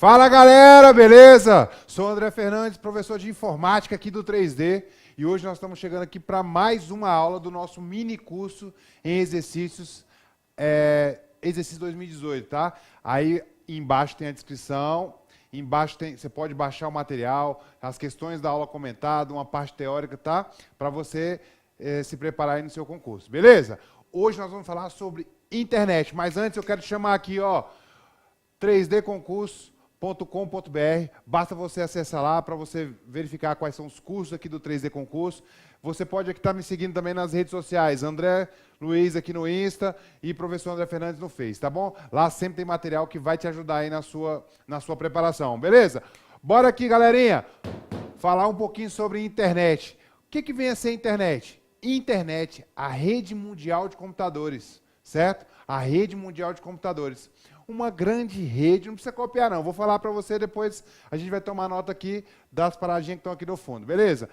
Fala galera, beleza? Sou o André Fernandes, professor de informática aqui do 3D e hoje nós estamos chegando aqui para mais uma aula do nosso mini curso em exercícios, exercício 2018, tá? Aí embaixo tem a descrição, embaixo você pode baixar o material, as questões da aula comentada, uma parte teórica, tá? Para você se preparar aí no seu concurso, beleza? Hoje nós vamos falar sobre internet, mas antes eu quero te chamar aqui, ó, 3dconcurso.com.br, basta você acessar lá para você verificar quais são os cursos aqui do 3D Concurso. Você pode aqui estar me seguindo também nas redes sociais, André Luiz aqui no Insta e professor André Fernandes no Face, tá bom? Lá sempre tem material que vai te ajudar aí na sua preparação, beleza? Bora aqui, galerinha, falar um pouquinho sobre internet. O que vem a ser internet? Internet, a rede mundial de computadores, certo? A rede mundial de computadores. Uma grande rede, não precisa copiar não, vou falar para você depois, a gente vai tomar nota aqui das paradinhas que estão aqui no fundo, beleza?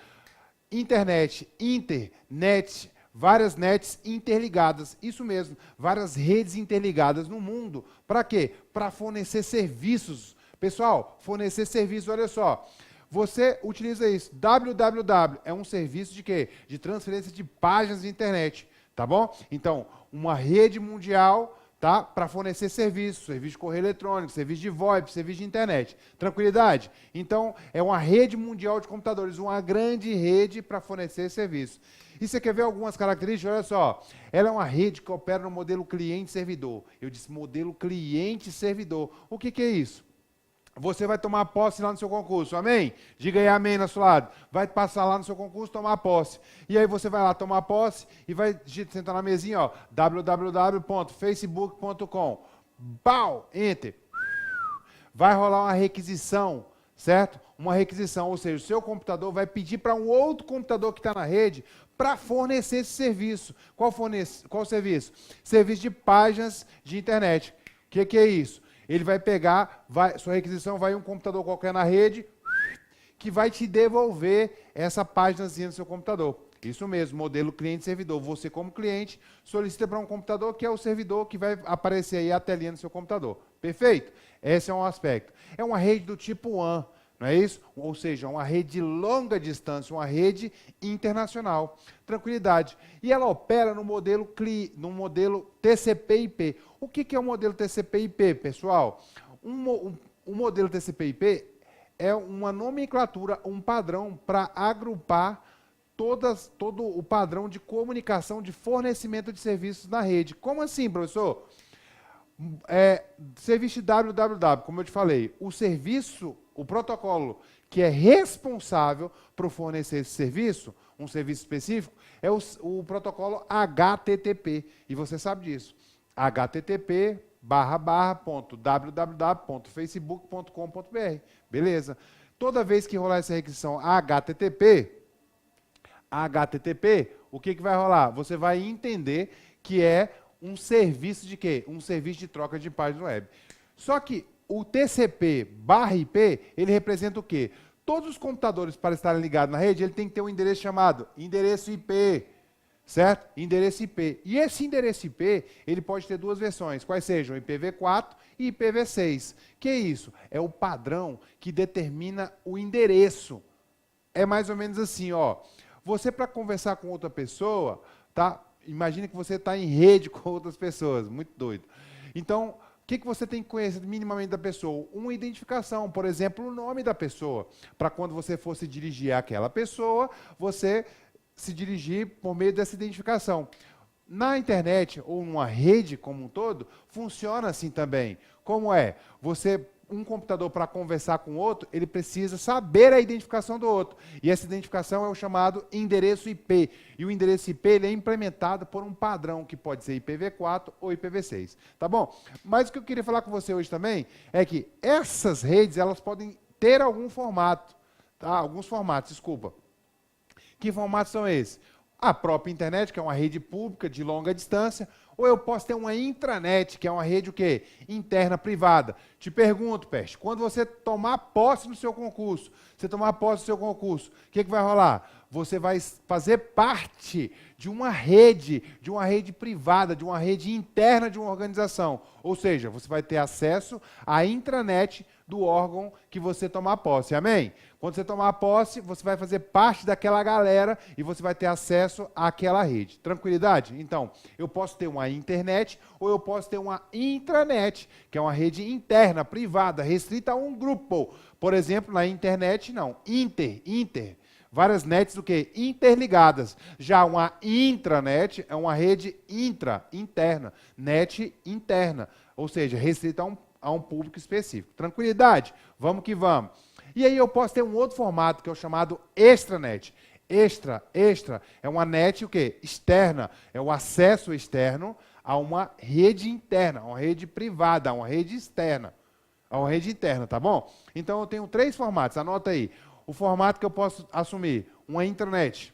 Internet, internet, várias nets interligadas, isso mesmo, várias redes interligadas no mundo, para quê? Para fornecer serviços. Pessoal, fornecer serviços, olha só, você utiliza isso, www é um serviço de quê? De transferência de páginas de internet, tá bom? Então, uma rede mundial, tá? Para fornecer serviço de correio eletrônico, serviço de VoIP, serviço de internet. Tranquilidade? Então, é uma rede mundial de computadores, uma grande rede para fornecer serviço. E você quer ver algumas características? Olha só, ela é uma rede que opera no modelo cliente-servidor. Eu disse modelo cliente-servidor. O que é isso? Você vai tomar posse lá no seu concurso, amém? Diga aí amém no seu lado. Vai passar lá no seu concurso, tomar posse. E aí você vai lá tomar posse e vai sentar na mesinha, ó, www.facebook.com. Pau, enter. Vai rolar uma requisição, certo? Uma requisição, ou seja, o seu computador vai pedir para um outro computador que está na rede para fornecer esse serviço. Qual serviço? Serviço de páginas de internet. O que é isso? Ele vai pegar, sua requisição vai em um computador qualquer na rede, que vai te devolver essa páginazinha do seu computador. Isso mesmo, modelo cliente-servidor. Você, como cliente, solicita para um computador que é o servidor que vai aparecer aí a telinha no seu computador. Perfeito? Esse é um aspecto. É uma rede do tipo WAN, não é isso? Ou seja, uma rede de longa distância, uma rede internacional. Tranquilidade. E ela opera no modelo TCP/IP. O que é o modelo TCP/IP, pessoal? O modelo TCP/IP é uma nomenclatura, um padrão para agrupar todo o padrão de comunicação, de fornecimento de serviços na rede. Como assim, professor? Serviço de www, como eu te falei, o protocolo que é responsável por fornecer esse serviço, um serviço específico, é o protocolo HTTP. E você sabe disso. http://www.facebook.com.br. Beleza. Toda vez que rolar essa requisição HTTP, o que vai rolar? Você vai entender que é um serviço de quê? Um serviço de troca de páginas web. Só que o TCP/IP, ele representa o quê? Todos os computadores, para estarem ligados na rede, ele tem que ter um endereço chamado endereço IP, certo? Endereço IP. E esse endereço IP, ele pode ter duas versões, quais sejam IPv4 e IPv6. Que é isso? É o padrão que determina o endereço. É mais ou menos assim, ó. Você, para conversar com outra pessoa, tá? Imagine que você está em rede com outras pessoas, muito doido. Então, o que você tem que conhecer minimamente da pessoa? Uma identificação, por exemplo, o nome da pessoa. Para quando você for se dirigir àquela pessoa, você se dirigir por meio dessa identificação. Na internet, ou numa rede como um todo, funciona assim também. Como é? Um computador, para conversar com o outro, ele precisa saber a identificação do outro. E essa identificação é o chamado endereço IP. E o endereço IP ele é implementado por um padrão, que pode ser IPv4 ou IPv6. Tá bom? Mas o que eu queria falar com você hoje também é que essas redes elas podem ter algum formato. Tá? Alguns formatos, desculpa. Que formatos são esses? A própria internet, que é uma rede pública de longa distância, ou eu posso ter uma intranet, que é uma rede o quê? Interna, privada. Te pergunto, Peste, quando você tomar posse no seu concurso, o que vai rolar? Você vai fazer parte de uma rede privada, de uma rede interna de uma organização. Ou seja, você vai ter acesso à intranet do órgão que você tomar posse, amém? Quando você tomar posse, você vai fazer parte daquela galera e você vai ter acesso àquela rede. Tranquilidade? Então, eu posso ter uma internet ou eu posso ter uma intranet, que é uma rede interna, privada, restrita a um grupo. Por exemplo, na internet, não. Inter. Várias nets o quê? Interligadas. Já uma intranet é uma rede interna. Net interna. Ou seja, restrita a um público específico. Tranquilidade? Vamos que vamos. E aí eu posso ter um outro formato, que é o chamado extranet. Extra é uma net o quê? Externa. É o acesso externo a uma rede interna, a uma rede privada, a uma rede externa. A uma rede interna, tá bom? Então eu tenho 3 formatos, anota aí. O formato que eu posso assumir, uma intranet,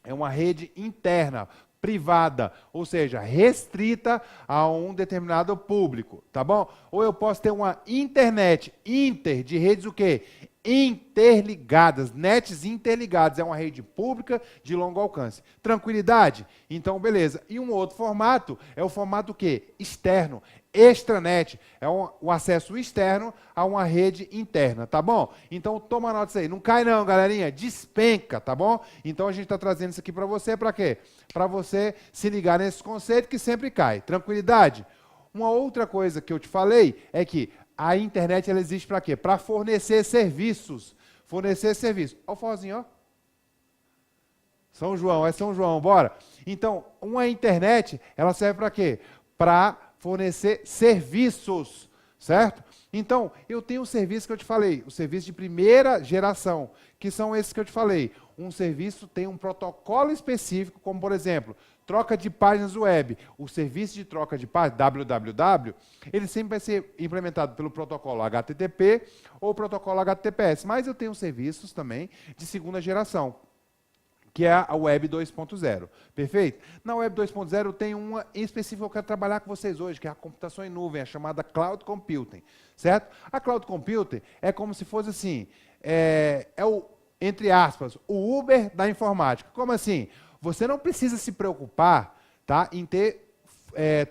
é uma rede interna, privada, ou seja, restrita a um determinado público, tá bom? Ou eu posso ter uma internet, de redes o quê? Interligadas, nets interligadas, é uma rede pública de longo alcance. Tranquilidade? Então, beleza. E um outro formato é o formato o quê? Externo, extranet, é o acesso externo a uma rede interna, tá bom? Então, toma nota disso aí. Não cai não, galerinha, despenca, tá bom? Então, a gente está trazendo isso aqui para você, para quê? Para você se ligar nesse conceito que sempre cai. Tranquilidade? Uma outra coisa que eu te falei é que a internet ela existe para quê? Para fornecer serviços. Fornecer serviços. Olha o forrozinho, ó. São João, é São João, bora. Então, uma internet, ela serve para quê? Para fornecer serviços, certo? Então, eu tenho o serviço que eu te falei, o serviço de primeira geração, que são esses que eu te falei. Um serviço tem um protocolo específico, como, por exemplo, troca de páginas web. O serviço de troca de páginas, www, ele sempre vai ser implementado pelo protocolo HTTP ou protocolo HTTPS. Mas eu tenho serviços também de segunda geração, que é a Web 2.0. Perfeito? Na Web 2.0 tem uma em específico que eu quero trabalhar com vocês hoje, que é a computação em nuvem, a chamada Cloud Computing. Certo? A Cloud Computing é como se fosse assim, entre aspas, o Uber da informática. Como assim? Você não precisa se preocupar, tá, em ter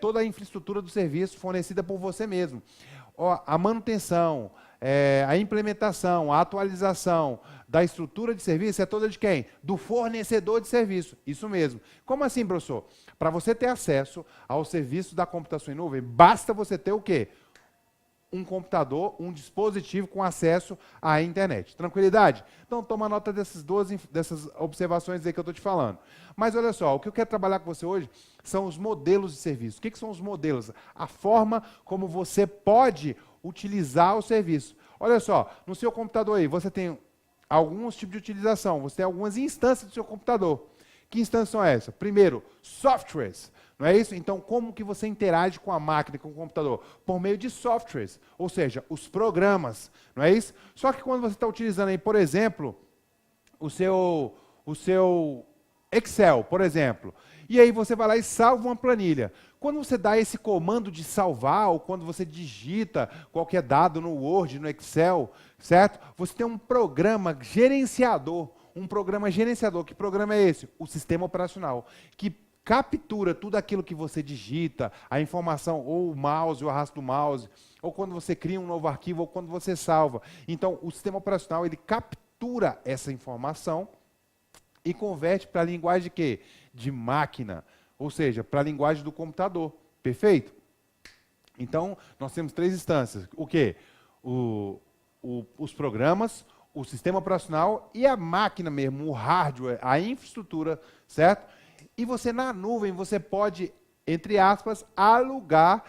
toda a infraestrutura do serviço fornecida por você mesmo. Ó, a manutenção, a implementação, a atualização da estrutura de serviço é toda de quem? Do fornecedor de serviço. Isso mesmo. Como assim, professor? Para você ter acesso ao serviço da computação em nuvem, basta você ter o quê? Um computador, um dispositivo com acesso à internet. Tranquilidade? Então, toma nota dessas observações aí que eu estou te falando. Mas olha só, o que eu quero trabalhar com você hoje são os modelos de serviço. O que são os modelos? A forma como você pode utilizar o serviço. Olha só, no seu computador aí, você tem alguns tipos de utilização, você tem algumas instâncias do seu computador. Que instâncias são essas? Primeiro, softwares. Não é isso? Então, como que você interage com a máquina, com o computador? Por meio de softwares, ou seja, os programas. Não é isso? Só que quando você está utilizando aí, por exemplo, o seu Excel, por exemplo, e aí você vai lá e salva uma planilha. Quando você dá esse comando de salvar, ou quando você digita qualquer dado no Word, no Excel, certo? Você tem um programa gerenciador. Que programa é esse? O sistema operacional, que captura tudo aquilo que você digita, a informação, ou o mouse, o arrasto do mouse, ou quando você cria um novo arquivo, ou quando você salva. Então, o sistema operacional, ele captura essa informação e converte para a linguagem de quê? De máquina, ou seja, para a linguagem do computador. Perfeito? Então, nós temos 3 instâncias. O quê? Os programas, o sistema operacional e a máquina mesmo, o hardware, a infraestrutura, certo? E você, na nuvem, você pode, entre aspas, alugar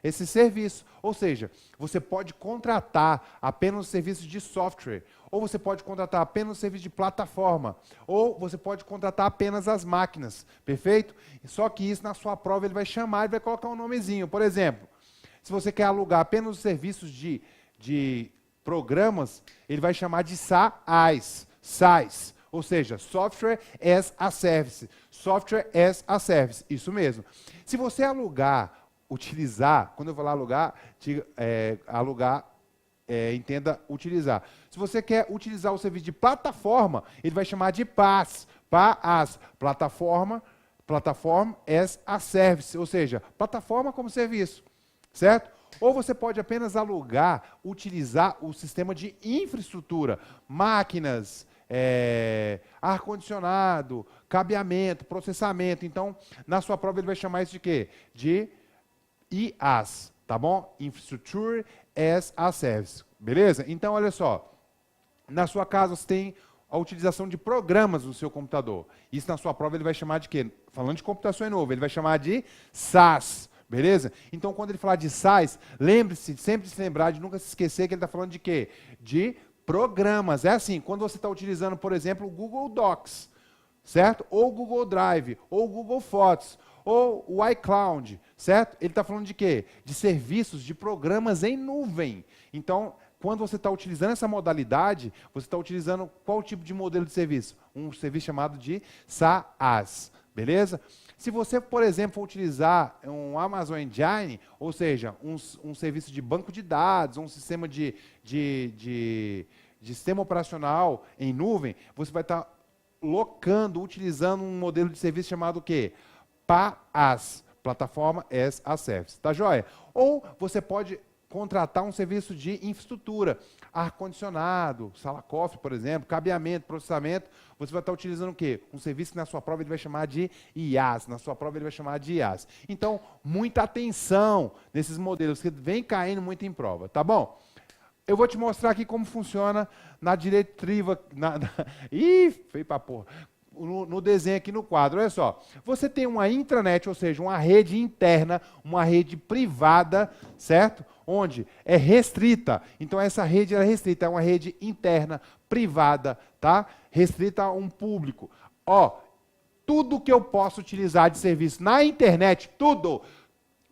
esse serviço. Ou seja, você pode contratar apenas o serviço de software, ou você pode contratar apenas o serviço de plataforma, ou você pode contratar apenas as máquinas, perfeito? Só que isso, na sua prova, ele vai chamar e vai colocar um nomezinho. Por exemplo, se você quer alugar apenas os serviços de programas, ele vai chamar de SaaS, ou seja, Software as a Service. Software as a Service, isso mesmo. Se você utilizar, quando eu falar alugar, entenda utilizar. Se você quer utilizar o serviço de plataforma, ele vai chamar de PaaS, Platform as a Service, ou seja, plataforma como serviço, certo? Ou você pode apenas alugar, utilizar o sistema de infraestrutura, máquinas, ar-condicionado, cabeamento, processamento. Então, na sua prova ele vai chamar isso de quê? De IaaS, tá bom? Infrastructure as a Service, beleza? Então, olha só, na sua casa você tem a utilização de programas no seu computador. Isso na sua prova ele vai chamar de quê? Falando de computação é novo, ele vai chamar de SaaS, beleza? Então, quando ele falar de SaaS, lembre-se, sempre se lembrar de nunca se esquecer que ele está falando de quê? De programas. É assim, quando você está utilizando, por exemplo, o Google Docs, certo? Ou o Google Drive, ou o Google Fotos, ou o iCloud, certo? Ele está falando de quê? De serviços, de programas em nuvem. Então, quando você está utilizando essa modalidade, você está utilizando qual tipo de modelo de serviço? Um serviço chamado de SaaS, beleza? Se você, por exemplo, for utilizar um Amazon Engine, ou seja, um serviço de banco de dados, um sistema de sistema operacional em nuvem, você vai estar locando, utilizando um modelo de serviço chamado o quê? PaaS, Plataforma as a Service, tá joia? Ou você pode contratar um serviço de infraestrutura, ar-condicionado, sala-cofre, por exemplo, cabeamento, processamento, você vai estar utilizando o quê? Um serviço que na sua prova ele vai chamar de IaaS, na sua prova ele vai chamar de IaaS. Então, muita atenção nesses modelos, que vem caindo muito em prova, tá bom? Eu vou te mostrar aqui como funciona na diretiva, ih, feio pra porra. No desenho aqui no quadro, olha só. Você tem uma intranet, ou seja, uma rede interna, uma rede privada, certo? Onde é restrita. Então essa rede é restrita, é uma rede interna, privada, tá? Restrita a um público. Ó, tudo que eu posso utilizar de serviço na internet, tudo,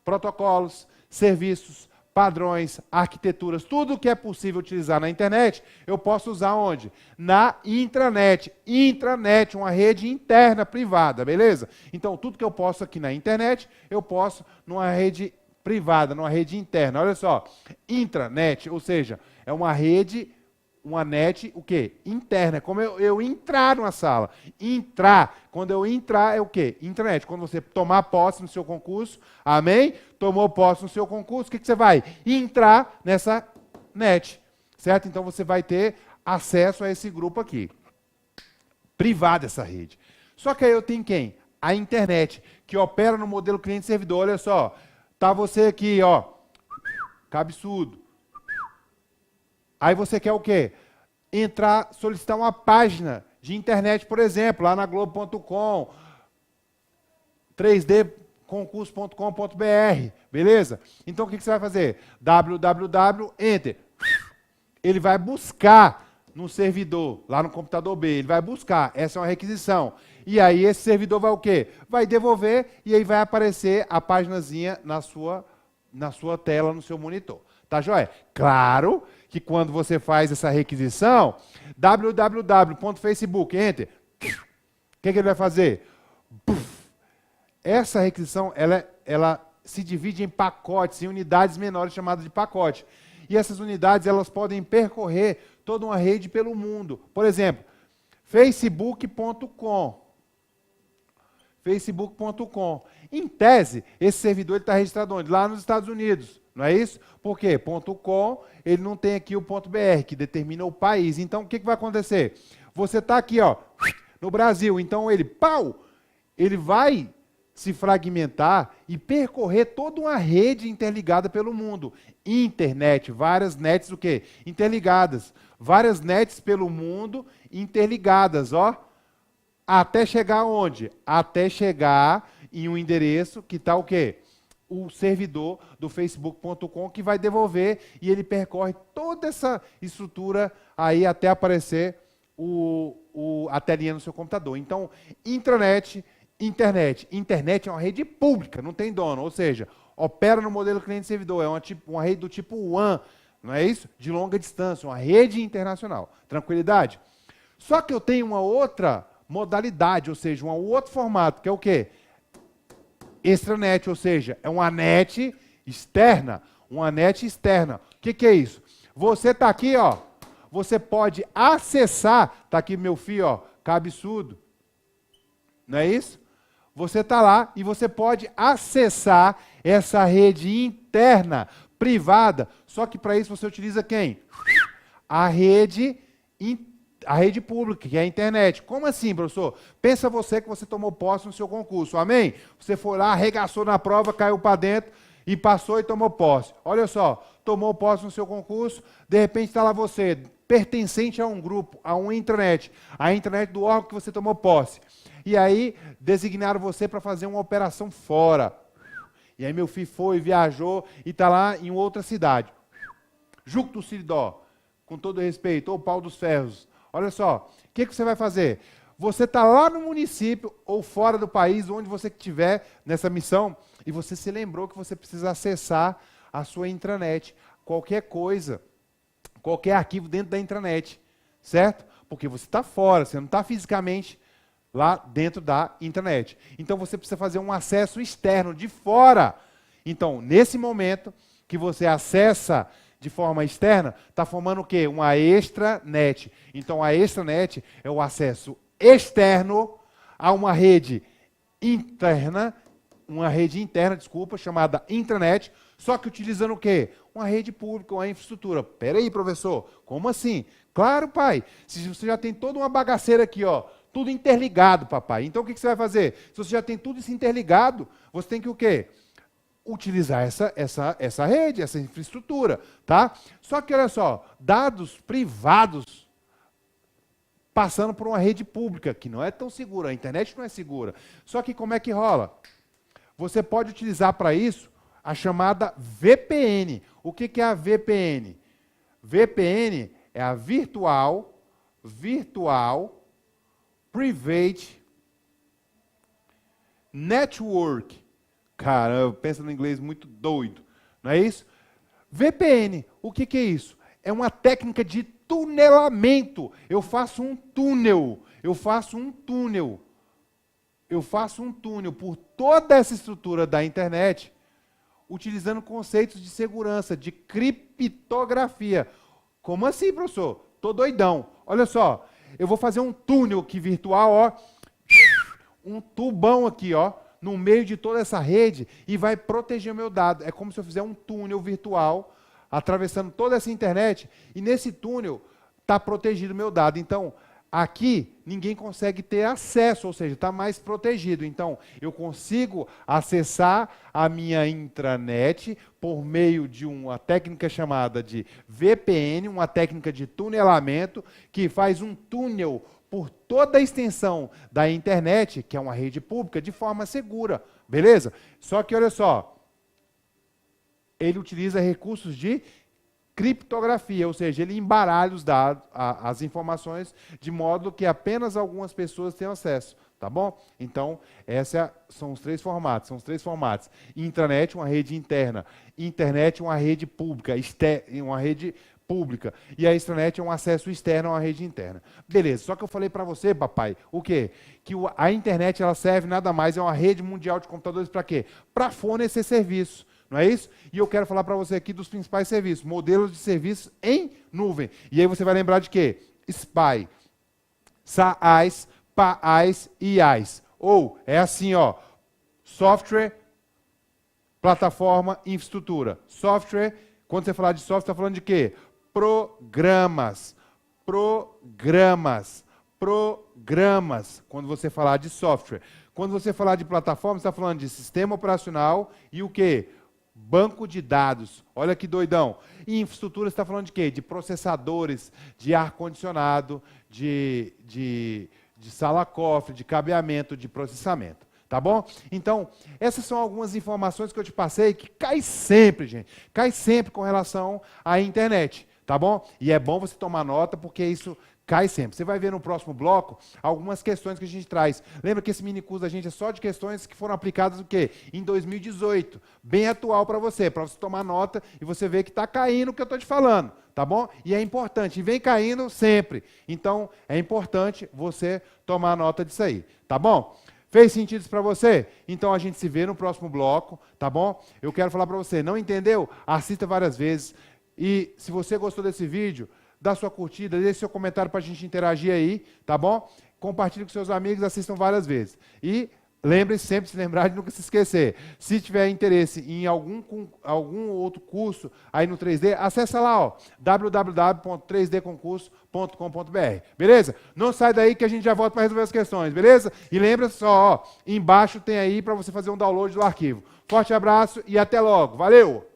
protocolos, serviços, padrões, arquiteturas, tudo que é possível utilizar na internet, eu posso usar onde? Na intranet. Intranet, uma rede interna privada, beleza? Então, tudo que eu posso aqui na internet, eu posso numa rede privada, numa rede interna. Olha só, intranet, ou seja, é uma rede, uma net, o quê? Interna, como eu entrar numa sala. Entrar, quando eu entrar é o quê? Intranet, quando você tomar posse no seu concurso, amém? Tomou posse no seu concurso, o que você vai? Entrar nessa net, certo? Então você vai ter acesso a esse grupo aqui. Privada essa rede. Só que aí eu tenho quem? A internet, que opera no modelo cliente-servidor. Olha só, tá você aqui, ó, cabeçudo. Aí você quer o quê? Entrar, solicitar uma página de internet, por exemplo, lá na Globo.com, 3dconcurso.com.br, beleza? Então o que você vai fazer? www, enter. Ele vai buscar no servidor, lá no computador B, ele vai buscar, essa é uma requisição. E aí esse servidor vai o quê? Vai devolver e aí vai aparecer a paginazinha na sua tela, no seu monitor. Tá joia? Claro que quando você faz essa requisição, www.facebook, enter, o que ele vai fazer? Essa requisição, ela se divide em pacotes, em unidades menores chamadas de pacote. E essas unidades, elas podem percorrer toda uma rede pelo mundo. Por exemplo, facebook.com. Facebook.com. Em tese, esse servidor está registrado onde? Lá nos Estados Unidos. Não é isso? Por quê? .com, ele não tem aqui o .br, que determina o país. Então, o que vai acontecer? Você está aqui, ó, no Brasil. Então, ele vai se fragmentar e percorrer toda uma rede interligada pelo mundo. Internet, várias nets o quê? Interligadas. Várias nets pelo mundo interligadas, ó. Até chegar onde? Até chegar em um endereço que está o quê? O servidor do facebook.com que vai devolver e ele percorre toda essa estrutura aí até aparecer a telinha no seu computador. Então, intranet, internet. Internet é uma rede pública, não tem dono, ou seja, opera no modelo cliente-servidor, é uma rede do tipo WAN, não é isso? De longa distância, uma rede internacional. Tranquilidade? Só que eu tenho uma outra modalidade, ou seja, um outro formato, que é o quê? Extranet, ou seja, é uma net externa. Uma net externa. O que é isso? Você está aqui, ó. Você pode acessar. Está aqui meu filho, ó, cabeçudo. Não é isso? Você está lá e você pode acessar essa rede interna privada, só que para isso você utiliza quem? A rede pública, que é a internet. Como assim, professor? Pensa você que você tomou posse no seu concurso, amém? Você foi lá, arregaçou na prova, caiu para dentro e passou e tomou posse. Olha só, tomou posse no seu concurso, de repente está lá você, pertencente a um grupo, a uma intranet, a intranet do órgão que você tomou posse. E aí, designaram você para fazer uma operação fora. E aí meu filho foi, viajou e está lá em outra cidade. Juco do Siridó, com todo respeito, ou Pau dos Ferros. Olha só, o que você vai fazer? Você está lá no município ou fora do país, onde você estiver nessa missão, e você se lembrou que você precisa acessar a sua intranet. Qualquer coisa, qualquer arquivo dentro da intranet, certo? Porque você está fora, você não está fisicamente lá dentro da intranet. Então você precisa fazer um acesso externo, de fora. Então, nesse momento que você acessa de forma externa, está formando o quê? Uma extranet. Então, a extranet é o acesso externo a uma rede interna, desculpa, chamada intranet, só que utilizando o quê? Uma rede pública, uma infraestrutura. Espera aí, professor, como assim? Claro, pai, se você já tem toda uma bagaceira aqui, ó, tudo interligado, papai. Então, o que você vai fazer? Se você já tem tudo isso interligado, você tem que o quê? Utilizar essa rede, essa infraestrutura, tá? Só que, olha só, dados privados passando por uma rede pública, que não é tão segura, a internet não é segura. Só que como é que rola? Você pode utilizar para isso a chamada VPN. O que é a VPN? VPN é a Virtual Private Network. Caramba, pensa no inglês muito doido, não é isso? VPN, o que é isso? É uma técnica de tunelamento. Eu faço um túnel por toda essa estrutura da internet, utilizando conceitos de segurança, de criptografia. Como assim, professor? Tô doidão. Olha só, eu vou fazer um túnel aqui virtual, ó, um tubão aqui, ó, no meio de toda essa rede e vai proteger o meu dado. É como se eu fizer um túnel virtual atravessando toda essa internet e nesse túnel está protegido o meu dado. Então, aqui ninguém consegue ter acesso, ou seja, está mais protegido. Então, eu consigo acessar a minha intranet por meio de uma técnica chamada de VPN, uma técnica de tunelamento, que faz um túnel por toda a extensão da internet, que é uma rede pública, de forma segura, beleza? Só que, olha só, ele utiliza recursos de criptografia, ou seja, ele embaralha os dados, as informações, de modo que apenas algumas pessoas tenham acesso, tá bom? Então, são os três formatos, Intranet, uma rede interna, internet, uma rede pública, uma rede pública, e a extranet é um acesso externo a uma rede interna. Beleza, só que eu falei para você, papai, o quê? Que a internet ela serve nada mais, é uma rede mundial de computadores para quê? Para fornecer serviço. Não é isso? E eu quero falar para você aqui dos principais serviços, modelos de serviços em nuvem. E aí você vai lembrar de quê? SPI, SaaS, PaaS e IaaS. Ou, é assim, ó, software, plataforma, infraestrutura. Software, quando você falar de software, está falando de quê? Programas. Quando você falar de software. Quando você falar de plataforma, você está falando de sistema operacional e o quê? Banco de dados. Olha que doidão. E infraestrutura, você está falando de quê? De processadores, de ar-condicionado, de sala-cofre, de cabeamento, de processamento. Tá bom? Então, essas são algumas informações que eu te passei que cai sempre, gente. Cai sempre com relação à internet. Tá bom? E é bom você tomar nota, porque isso cai sempre. Você vai ver no próximo bloco algumas questões que a gente traz. Lembra que esse mini curso da gente é só de questões que foram aplicadas o quê? Em 2018. Bem atual para você tomar nota e você ver que está caindo o que eu estou te falando. Tá bom? E é importante. E vem caindo sempre. Então, é importante você tomar nota disso aí. Tá bom? Fez sentido isso para você? Então a gente se vê no próximo bloco, tá bom? Eu quero falar para você, não entendeu? Assista várias vezes. E se você gostou desse vídeo, dá sua curtida, deixe seu comentário para a gente interagir aí, tá bom? Compartilhe com seus amigos, assistam várias vezes. E Lembre-se sempre de se lembrar de nunca se esquecer. Se tiver interesse em algum outro curso aí no 3D, acessa lá, ó, www.3dconcurso.com.br. Beleza? Não sai daí que a gente já volta para resolver as questões, beleza? E lembra só, ó, embaixo tem aí para você fazer um download do arquivo. Forte abraço e até logo. Valeu!